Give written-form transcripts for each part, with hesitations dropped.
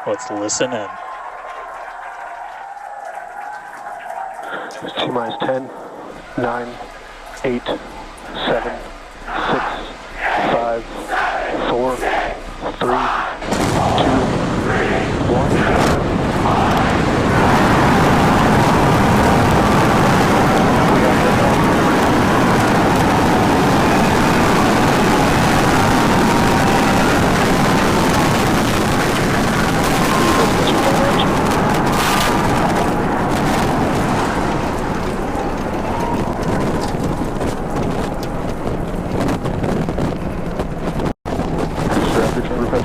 Let's listen in. T-minus 10, 9, 8, 7, 6, 5, 4, 3, 2, 1.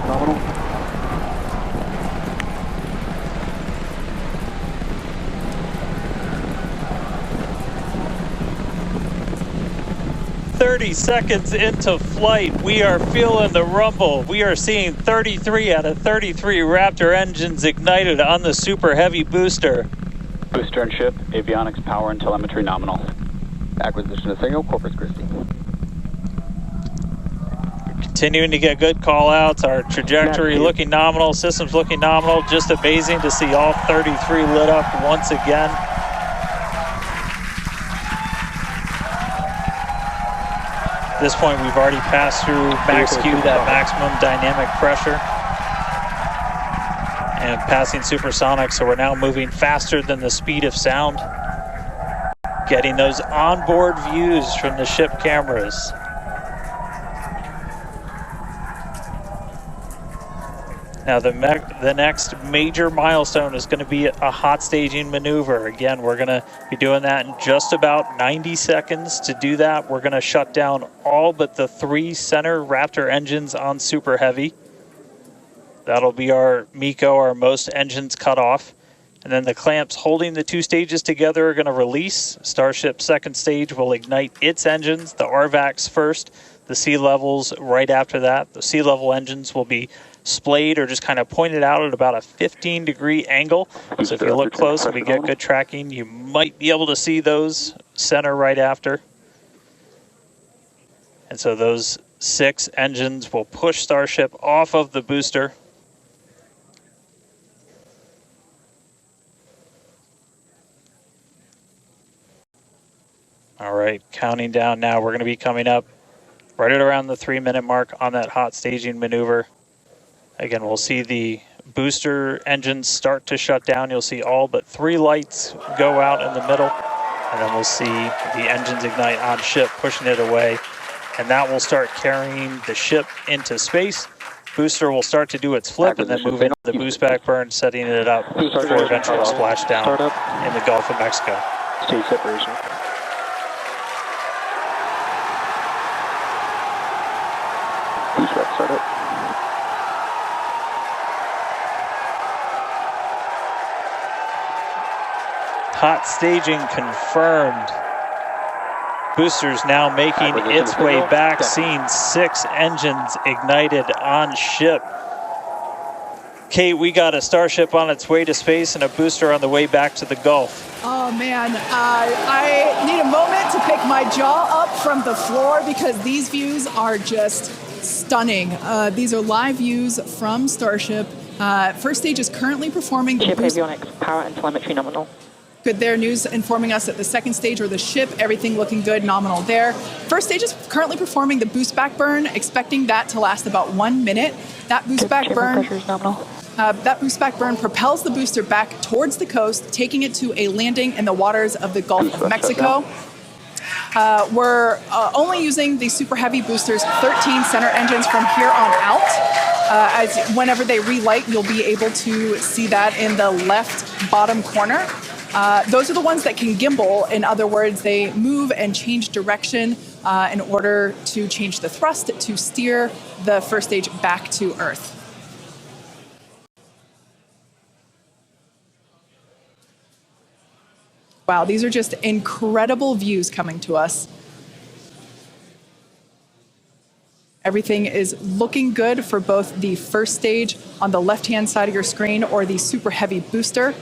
Nominal. 30 seconds into flight, we are feeling the rumble. We are seeing 33 out of 33 Raptor engines ignited on the Super Heavy booster. Booster and ship, avionics, power, and telemetry nominal. Acquisition of signal, Corpus Christi. Continuing to get good call outs. Our trajectory looking nominal, systems looking nominal. Just amazing to see all 33 lit up once again. At this point, we've already passed through max Q, that maximum dynamic pressure, and passing supersonic, so we're now moving faster than the speed of sound. Getting those onboard views from the ship cameras. Now the next major milestone is going to be a hot staging maneuver. Again, we're going to be doing that in just about 90 seconds. To do that, we're going to shut down all but the 3 center Raptor engines on Super Heavy. That'll be our MECO, our most engines cut off. And then the clamps holding the 2 stages together are going to release. Starship second stage will ignite its engines, the RVACs first, the sea levels right after that. The sea level engines will be splayed or just kind of pointed out at about a 15-degree angle. So if you look close and we get good tracking, you might be able to see those center right after. And so those 6 engines will push Starship off of the booster. All right, counting down now. We're going to be coming up right at around the 3-minute mark on that hot staging maneuver. Again, we'll see the booster engines start to shut down. You'll see all but 3 lights go out in the middle. And then we'll see the engines ignite on ship, pushing it away. And that will start carrying the ship into space. Booster will start to do its flip and then move into the boost back burn, setting it up for eventual splashdown in the Gulf of Mexico. Stage separation. Boost back startup. Hot staging confirmed. Boosters now making its way back, seeing 6 engines ignited on ship. Kate, we got a Starship on its way to space and a booster on the way back to the Gulf. Oh man, I need a moment to pick my jaw up from the floor because these views are just stunning. These are live views from Starship. First stage is currently performing the ship avionics, power and telemetry nominal. Good there, news informing us that the second stage or the ship, everything looking good, nominal there. First stage is currently performing the boost back burn, expecting that to last about 1 minute. That boost back burn, that boost back burn propels the booster back towards the coast, taking it to a landing in the waters of the Gulf of Mexico. We're only using the Super Heavy boosters, 13 center engines from here on out. As whenever they relight, you'll be able to see that in the left bottom corner. Those are the ones that can gimbal. In other words, they move and change direction in order to change the thrust to steer the first stage back to Earth. Wow, these are just incredible views coming to us. Everything is looking good for both the first stage on the left-hand side of your screen or the Super Heavy booster,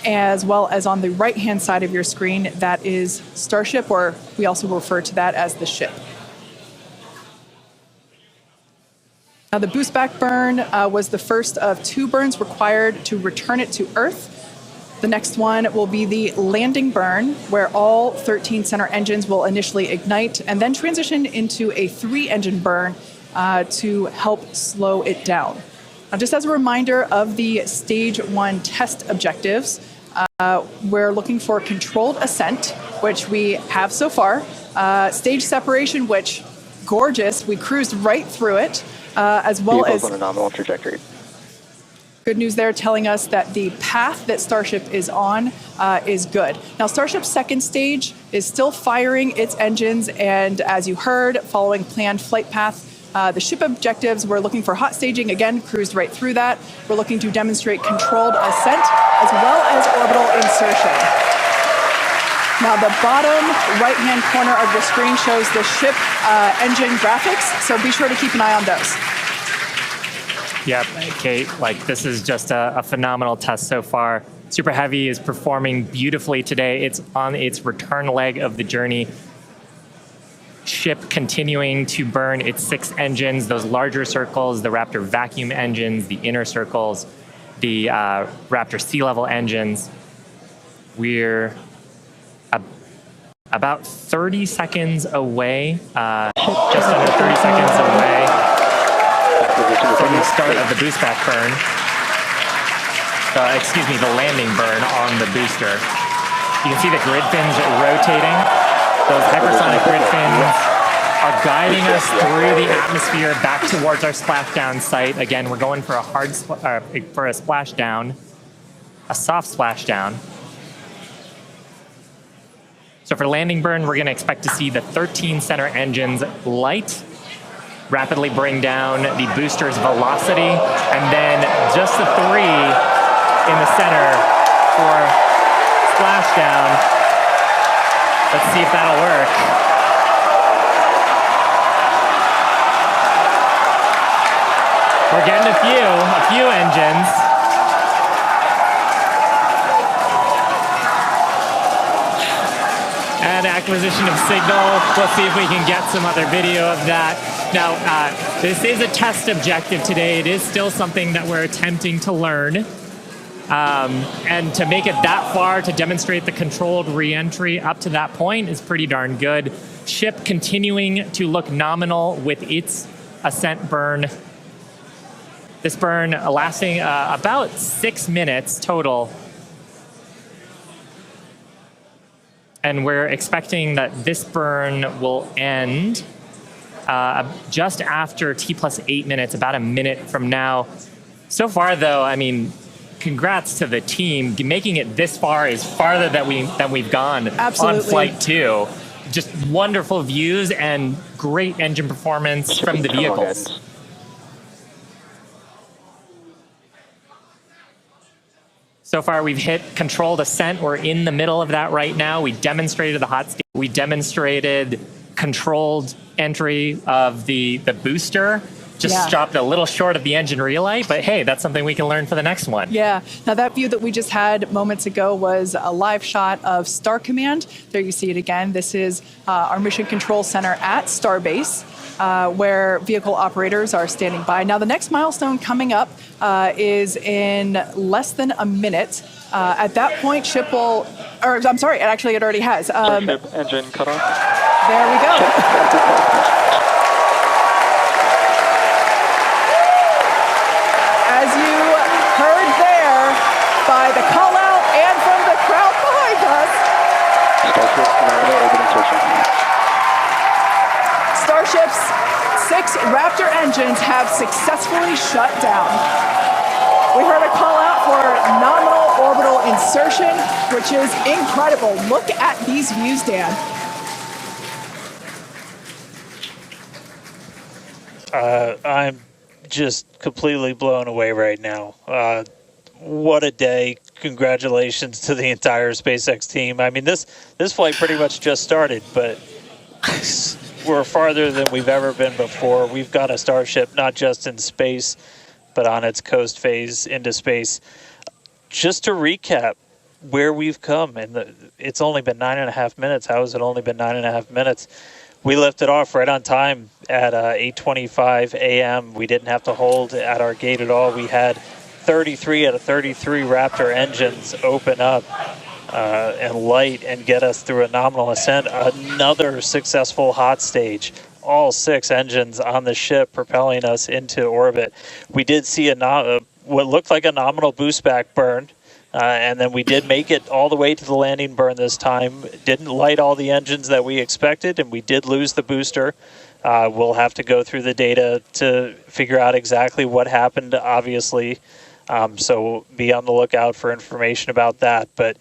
as well as on the right-hand side of your screen, that is Starship, or we also refer to that as the ship. Now, the boost back burn was the first of 2 burns required to return it to Earth. The next one will be the landing burn, where all 13 center engines will initially ignite and then transition into a 3-engine burn to help slow it down. Now, just as a reminder of the Stage 1 test objectives, we're looking for controlled ascent, which we have so far. Stage separation, which, gorgeous, we cruised right through it, as well Vehicles as on a nominal trajectory. good news there telling us that the path that Starship is on is good. Now, Starship's second stage is still firing its engines, and as you heard, following planned flight path. The ship objectives, we're looking for hot staging, again, cruised right through that. We're looking to demonstrate controlled ascent as well as orbital insertion. Now, the bottom right-hand corner of the screen shows the ship engine graphics, so be sure to keep an eye on those. Yep, Kate, like this is just a phenomenal test so far. Super Heavy is performing beautifully today. It's on its return leg of the journey. Ship continuing to burn its 6 engines, those larger circles, the Raptor vacuum engines, the inner circles, the Raptor sea level engines. We're about 30 seconds away, just under 30 seconds away from the start of the boost back burn. Excuse me, the landing burn on the booster. You can see the grid fins rotating. Those hypersonic grid fins are guiding us through the atmosphere back towards our splashdown site. Again, we're going for a for a splashdown, a soft splashdown. So for landing burn, we're going to expect to see the 13 center engines light, rapidly bring down the booster's velocity, and then just the 3 in the center for splashdown. Let's see if that'll work. We're getting a few engines. And acquisition of signal. We'll see if we can get some other video of that. Now, this is a test objective today. It is still something that we're attempting to learn. And to make it that far, to demonstrate the controlled re-entry up to that point is pretty darn good. Ship continuing to look nominal with its ascent burn. This burn lasting about 6 minutes total. And we're expecting that this burn will end just after T+8 minutes, about a minute from now. So far, though, I mean, congrats to the team. Making it this far is farther than we've gone. Absolutely. On Flight 2. Just wonderful views and great engine performance from the vehicles. So far, we've hit controlled ascent. We're in the middle of that right now. We demonstrated the hot stage. We demonstrated controlled entry of the booster. Just stopped a little short of the engine relay, but hey, that's something we can learn for the next one. Yeah. Now, that view that we just had moments ago was a live shot of Star Command. There you see it again. This is our Mission Control Center at Starbase, where vehicle operators are standing by. Now, the next milestone coming up is in less than a minute. At that point, ship will, or I'm sorry, actually it already has. Starship engine cut off. There we go. As you heard there by the call out and from the crowd behind us, Starship nominal orbit insertion. Starship's 6 Raptor engines have successfully shut down. We heard a call out for nominal orbital insertion, which is incredible. Look at these views, Dan. I'm just completely blown away right now. What a day. Congratulations to the entire SpaceX team. I mean, this flight pretty much just started, but we're farther than we've ever been before. We've got a Starship not just in space, but on its coast phase into space. Just to recap where we've come, and it's only been 9.5 minutes. How has it only been 9.5 minutes? we lifted off right on time at 8:25 a.m. We didn't have to hold at our gate at all. We had 33 out of 33 Raptor engines open up and light and get us through a nominal ascent. Another successful hot stage. All 6 engines on the ship propelling us into orbit. We did see what looked like a nominal boost back burn. And then we did make it all the way to the landing burn this time. Didn't light all the engines that we expected, and we did lose the booster. We'll have to go through the data to figure out exactly what happened, obviously. So be on the lookout for information about that. But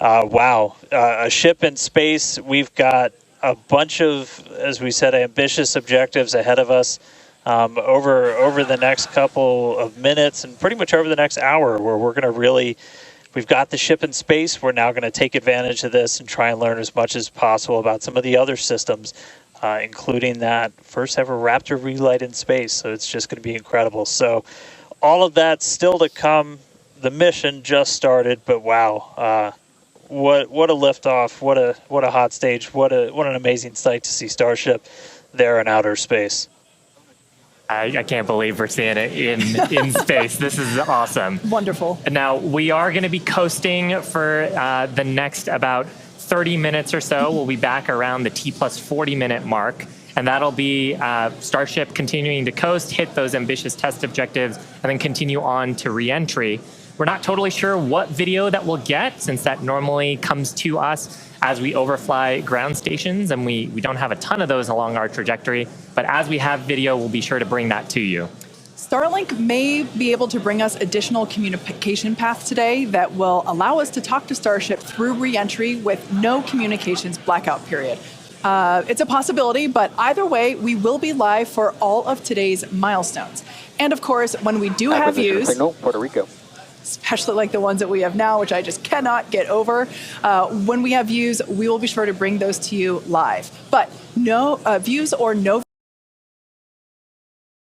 wow, a ship in space. We've got a bunch of, as we said, ambitious objectives ahead of us. Over the next couple of minutes and pretty much over the next hour, where we're going to we've got the ship in space. We're now going to take advantage of this and try and learn as much as possible about some of the other systems, including that first ever Raptor relight in space. So it's just going to be incredible. So all of that still to come. The mission just started, but wow, what a liftoff! What a hot stage! What an amazing sight to see Starship there in outer space. I can't believe we're seeing it in space. This is awesome. Wonderful. And now we are going to be coasting for the next about 30 minutes or so. We'll be back around the T plus 40 minute mark. And that'll be Starship continuing to coast, hit those ambitious test objectives, and then continue on to re-entry. We're not totally sure what video that we'll get, since that normally comes to us as we overfly ground stations, and we don't have a ton of those along our trajectory. But as we have video, we'll be sure to bring that to you. Starlink may be able to bring us additional communication paths today that will allow us to talk to Starship through re-entry with no communications blackout period. It's a possibility, but either way, we will be live for all of today's milestones. And of course, when we do have views, signal, Puerto Rico. especially like the ones that we have now, which I just cannot get over. When we have views, we will be sure to bring those to you live. But no views or no